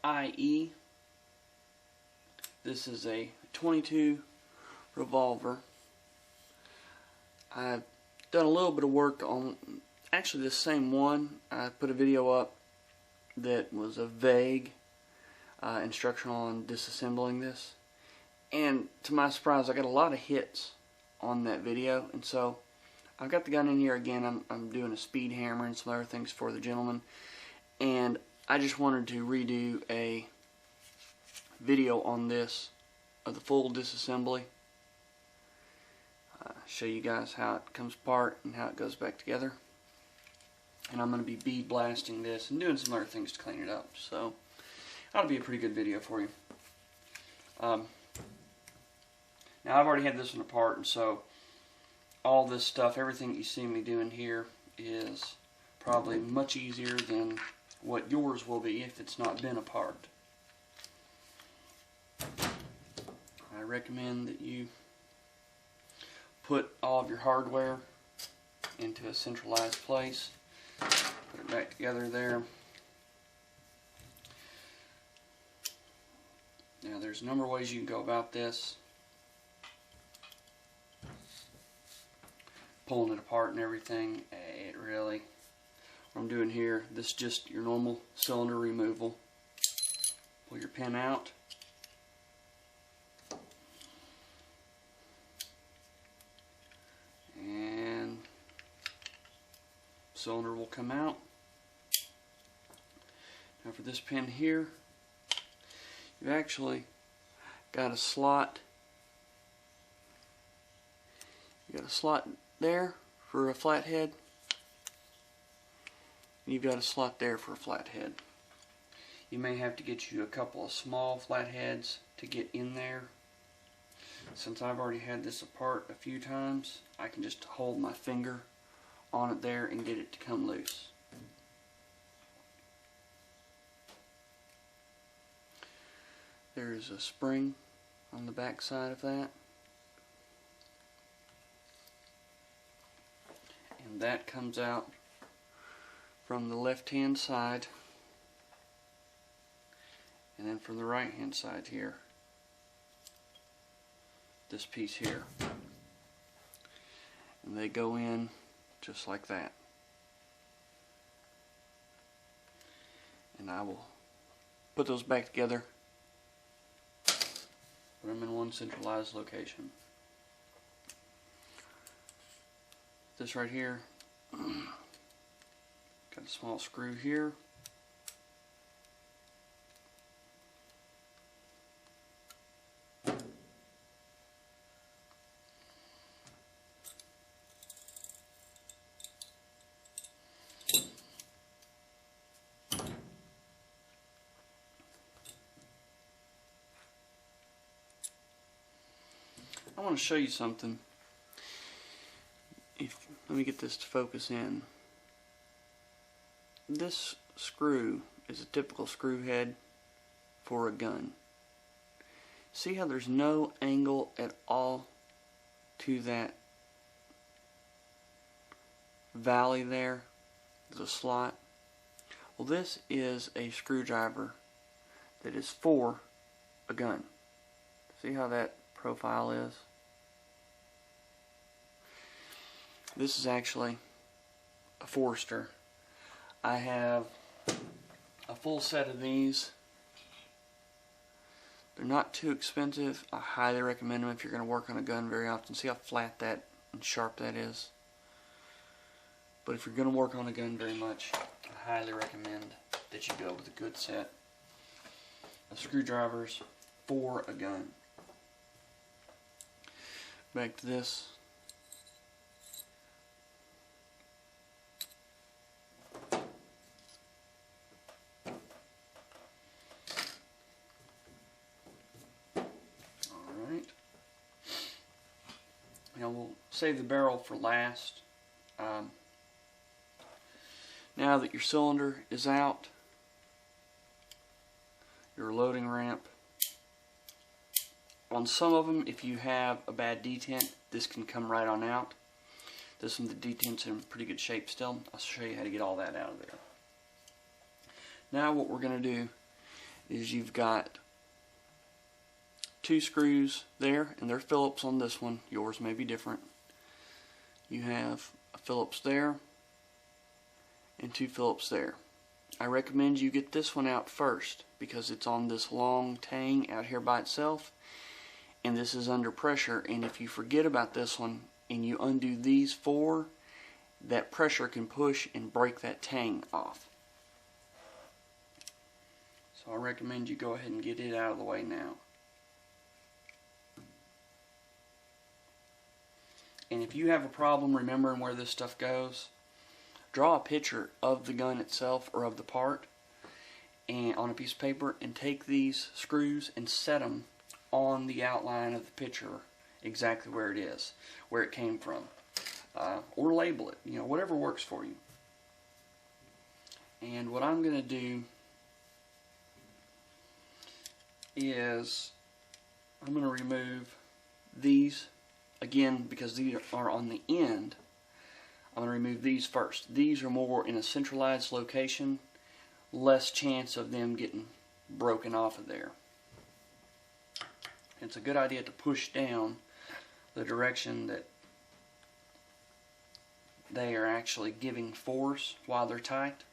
F.I.E. This is a 22 Revolver. I've done a little bit of work on actually this same one. I put a video up that was a vague instruction on disassembling this, and to my surprise I got a lot of hits on that video, and so I've got the gun in here again. I'm doing a speed hammer and some other things for the gentleman, and I just wanted to redo a video on this of the full disassembly, show you guys how it comes apart and how it goes back together. And I'm going to be bead blasting this and doing some other things to clean it up, so that'll be a pretty good video for you. Now I've already had this one apart, and so all this stuff, everything you see me doing here is probably much easier than what yours will be if it's not been apart. I recommend that you put all of your hardware into a centralized place. Put it back together there. Now there's a number of ways you can go about this. Pulling it apart and everything, it really, what I'm doing here, this is just your normal cylinder removal. Pull your pin out. And cylinder will come out. Now for this pin here, you've actually got a slot. You got a slot there for a flathead, and you've got a slot there for a flathead. You may have to get you a couple of small flatheads to get in there. Since I've already had this apart a few times, I can just hold my finger on it there and get it to come loose. There's a spring on the back side of that, and that comes out from the left hand side, and then from the right hand side here, this piece here, and they go in just like that. And I will put those back together, put them in one centralized location. This right here, got a small screw here. I want to show you something. Let me get this to focus in. This screw is a typical screw head for a gun. See how there's no angle at all to that valley there? There's a slot. Well, this is a screwdriver that is for a gun. See how that profile is? This is actually a Forster. I have a full set of these. They're not too expensive. I highly recommend them if you're going to work on a gun very often. See how flat that and sharp that is? But if you're going to work on a gun very much, I highly recommend that you go with a good set of screwdrivers for a gun. Back to this. Now we'll save the barrel for last. Now that your cylinder is out, your loading ramp, on some of them, if you have a bad detent, this can come right on out. This one, the detent's in pretty good shape still. I'll show you how to get all that out of there. Now what we're going to do is you've got 2 screws there, and they're Phillips on this one. Yours may be different. You have a Phillips there and 2 Phillips there. I recommend you get this one out first because it's on this long tang out here by itself, and this is under pressure, and if you forget about this one and you undo these 4, that pressure can push and break that tang off. So I recommend you go ahead and get it out of the way now. And if you have a problem remembering where this stuff goes, draw a picture of the gun itself or of the part and on a piece of paper, and take these screws and set them on the outline of the picture exactly where it is, where it came from, or label it, you know, whatever works for you. And what I'm going to do is I'm going to remove these again because these are on the end. I'm going to remove these first. These are more in a centralized location, less chance of them getting broken off of there. It's a good idea to push down the direction that they are actually giving force while they're tight.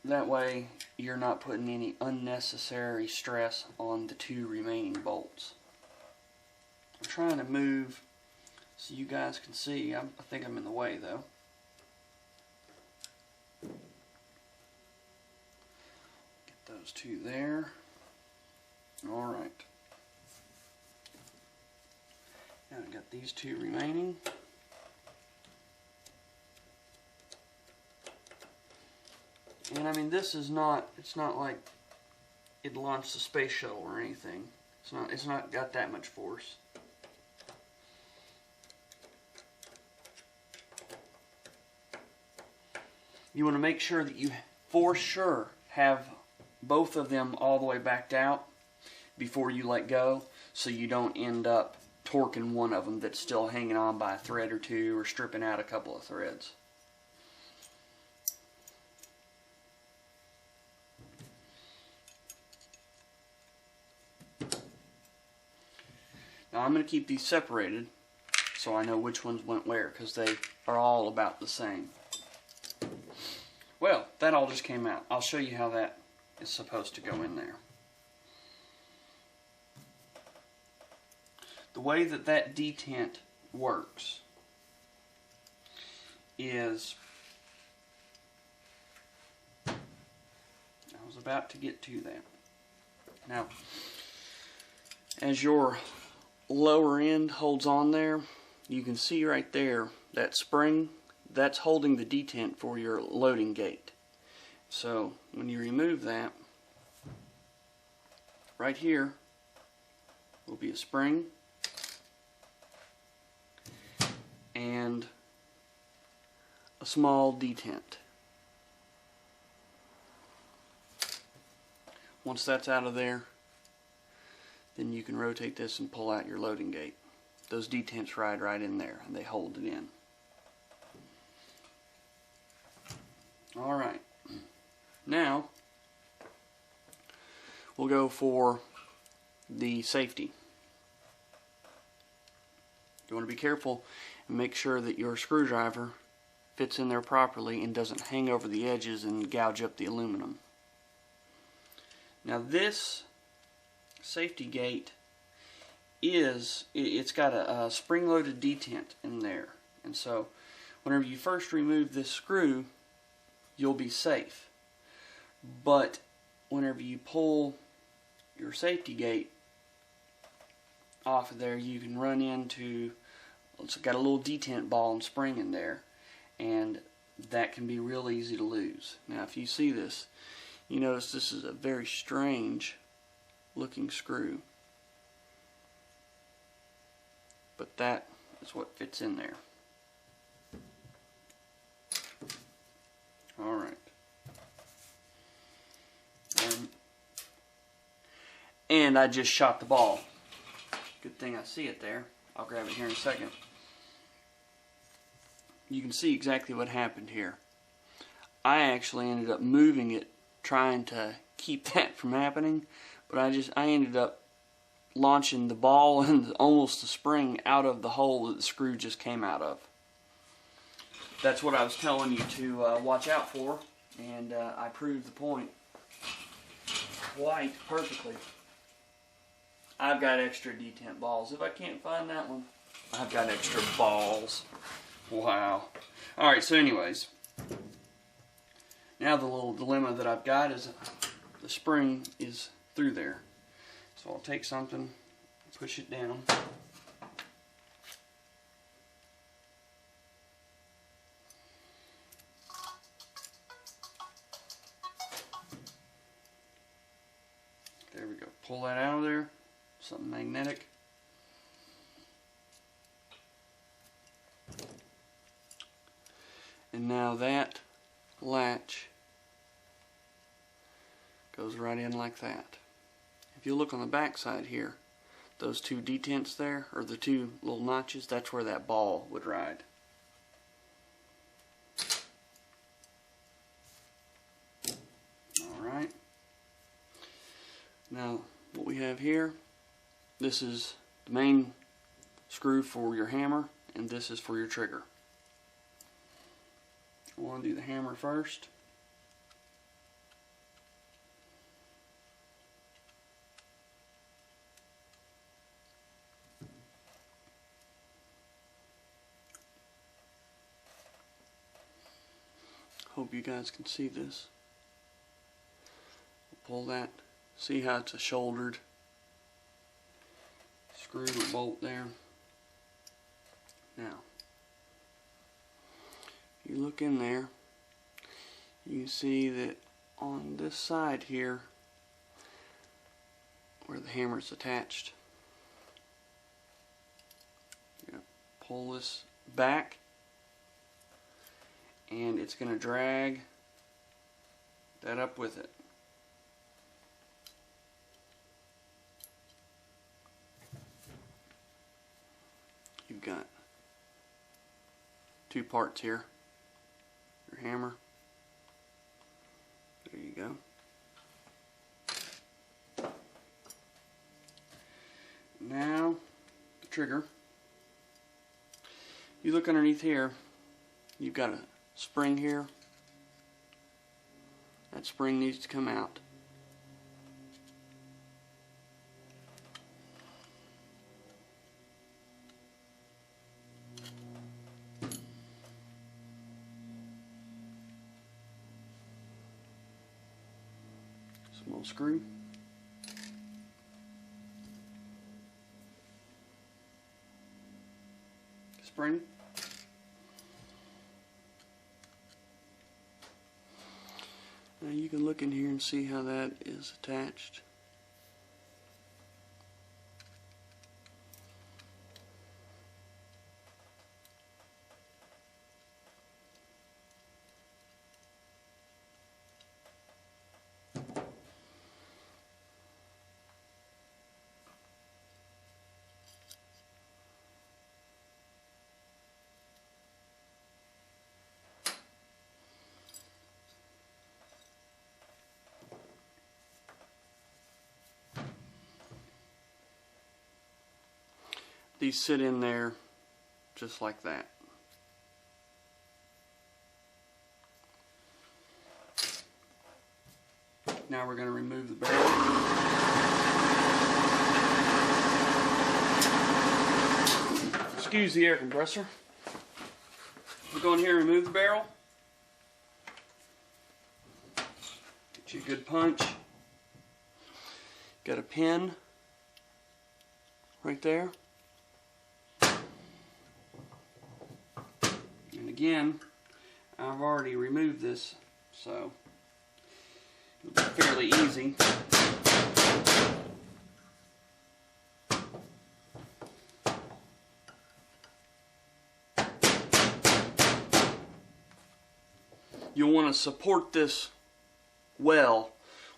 That way you're not putting any unnecessary stress on the 2 remaining bolts. I'm trying to move so you guys can see. I think I'm in the way though. Get those 2 there. Alright. Now I've got these 2 remaining. And I mean, this is not, it's not like it launched a space shuttle or anything. It's not got that much force. You want to make sure that you for sure have both of them all the way backed out before you let go, so you don't end up torquing one of them that's still hanging on by a thread or 2 or stripping out a couple of threads. Now I'm going to keep these separated so I know which ones went where, because they are all about the same. Well, that all just came out. I'll show you how that is supposed to go in there. The way that that detent works is, I was about to get to that. Now, as your lower end holds on there, you can see right there that spring, that's holding the detent for your loading gate. So when you remove that, right here will be a spring and a small detent. Once that's out of there, then you can rotate this and pull out your loading gate. Those detents ride right in there and they hold it in. Alright, now we'll go for the safety. You want to be careful and make sure that your screwdriver fits in there properly and doesn't hang over the edges and gouge up the aluminum. Now this safety gate it's got a spring-loaded detent in there, and so whenever you first remove this screw, you'll be safe. But whenever you pull your safety gate off of there, you can run into, it's got a little detent ball and spring in there, and that can be real easy to lose. Now if you see this, you notice this is a very strange looking screw, but that is what fits in there. Alright. And I just shot the ball. Good thing I see it there. I'll grab it here in a second. You can see exactly what happened here. I actually ended up moving it trying to keep that from happening, but I ended up launching the ball and almost the spring out of the hole that the screw just came out of. That's what I was telling you to watch out for, and I proved the point quite perfectly. I've got extra detent balls. If I can't find that one, I've got extra balls. Wow. Alright, so anyways, now the little dilemma that I've got is the spring is through there. So I'll take something, push it down. There we go. Pull that out of there. Something magnetic. And now that latch goes right in like that. If you look on the back side here, those two detents there, or the two little notches, that's where that ball would ride. Alright. Now what we have here, this is the main screw for your hammer, and this is for your trigger. I want to do the hammer first. Hope you guys can see this. Pull that. See how it's a shouldered screw or bolt there. Now, you look in there, you see that on this side here, where the hammer is attached, you're going to pull this back, and it's going to drag that up with it. You've got two parts here. Your hammer. There you go. Now the trigger. You look underneath here, you've got a spring here. That spring needs to come out. Small screw. Spring. Now you can look in here and see how that is attached. These sit in there just like that. Now we're going to remove the barrel. Excuse the air compressor. We'll go in here and remove the barrel. Get you a good punch. Got a pin right there. Again, I've already removed this, so it'll be fairly easy. You'll want to support this well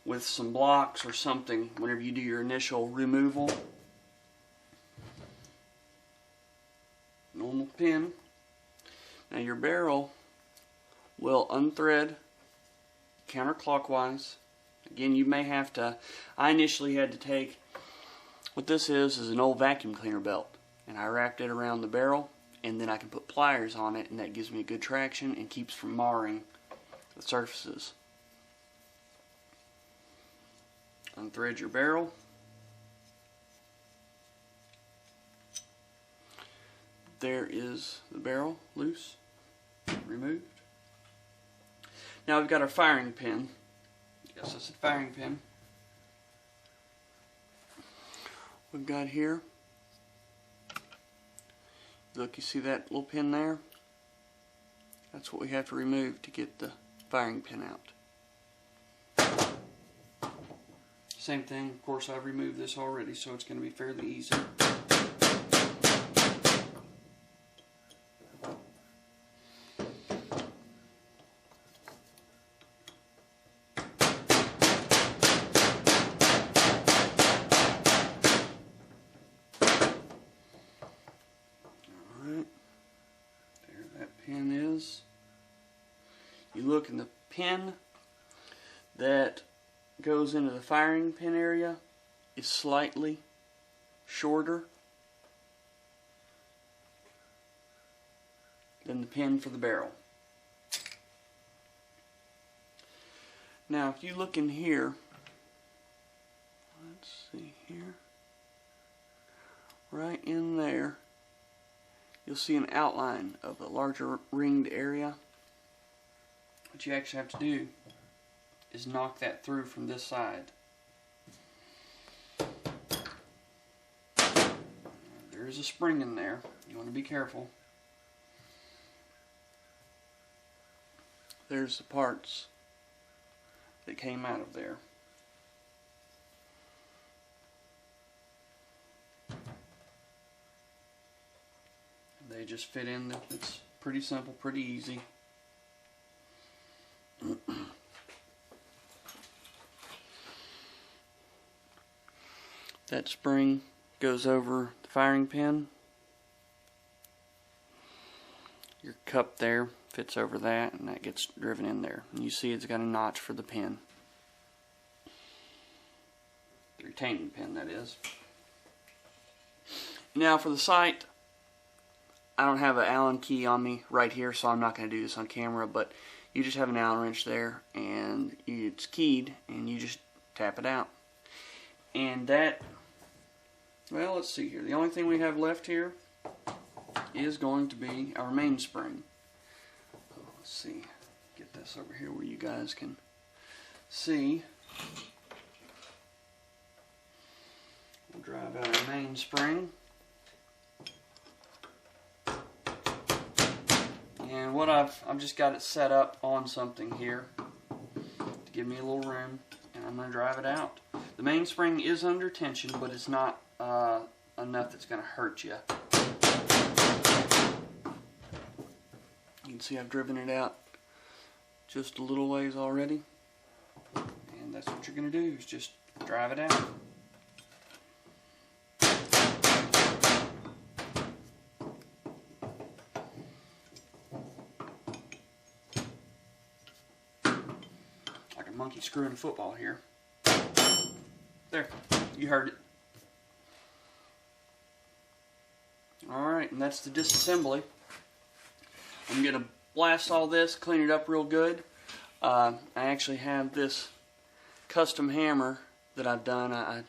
with some blocks or something whenever you do your initial removal. Normal pin. Now your barrel will unthread counterclockwise. Again, you may have to, I initially had to take, what this is an old vacuum cleaner belt, and I wrapped it around the barrel, and then I can put pliers on it, and that gives me a good traction and keeps from marring the surfaces. Unthread your barrel. There is the barrel loose, removed. Now we've got our firing pin. Yes, that's a firing pin. We've got here, look, you see that little pin there? That's what we have to remove to get the firing pin out. Same thing, of course I've removed this already, so it's going to be fairly easy. Pin is, you look in the pin that goes into the firing pin area is slightly shorter than the pin for the barrel. Now if you look in here, let's see here, right in there, you'll see an outline of a larger ringed area. What you actually have to do is knock that through from this side. There is a spring in there. You want to be careful. There's the parts that came out of there. They just fit in. It's pretty simple, pretty easy. That spring goes over the firing pin. Your cup there fits over that, and that gets driven in there. And you see it's got a notch for the pin. The retaining pin, that is. Now for the sight, I don't have an Allen key on me right here, so I'm not going to do this on camera, but you just have an Allen wrench there, and it's keyed, and you just tap it out. And that, well, let's see here. The only thing we have left here is going to be our mainspring. Let's see, get this over here where you guys can see. We'll drive out our mainspring. And what I've just got it set up on something here to give me a little room, and I'm going to drive it out. The mainspring is under tension, but it's not enough that's going to hurt you. You can see I've driven it out just a little ways already, and that's what you're going to do, is just drive it out. Monkey screwing a football here. There, you heard it. Alright, and that's the disassembly. I'm going to blast all this, clean it up real good. I actually have this custom hammer that I've done. I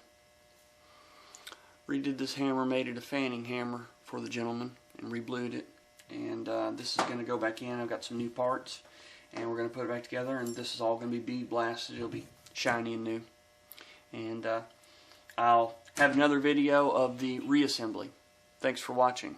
redid this hammer, made it a fanning hammer for the gentleman, and re-blued it. And this is going to go back in. I've got some new parts, and we're going to put it back together, and this is all going to be bead blasted. It'll be shiny and new. And I'll have another video of the reassembly. Thanks for watching.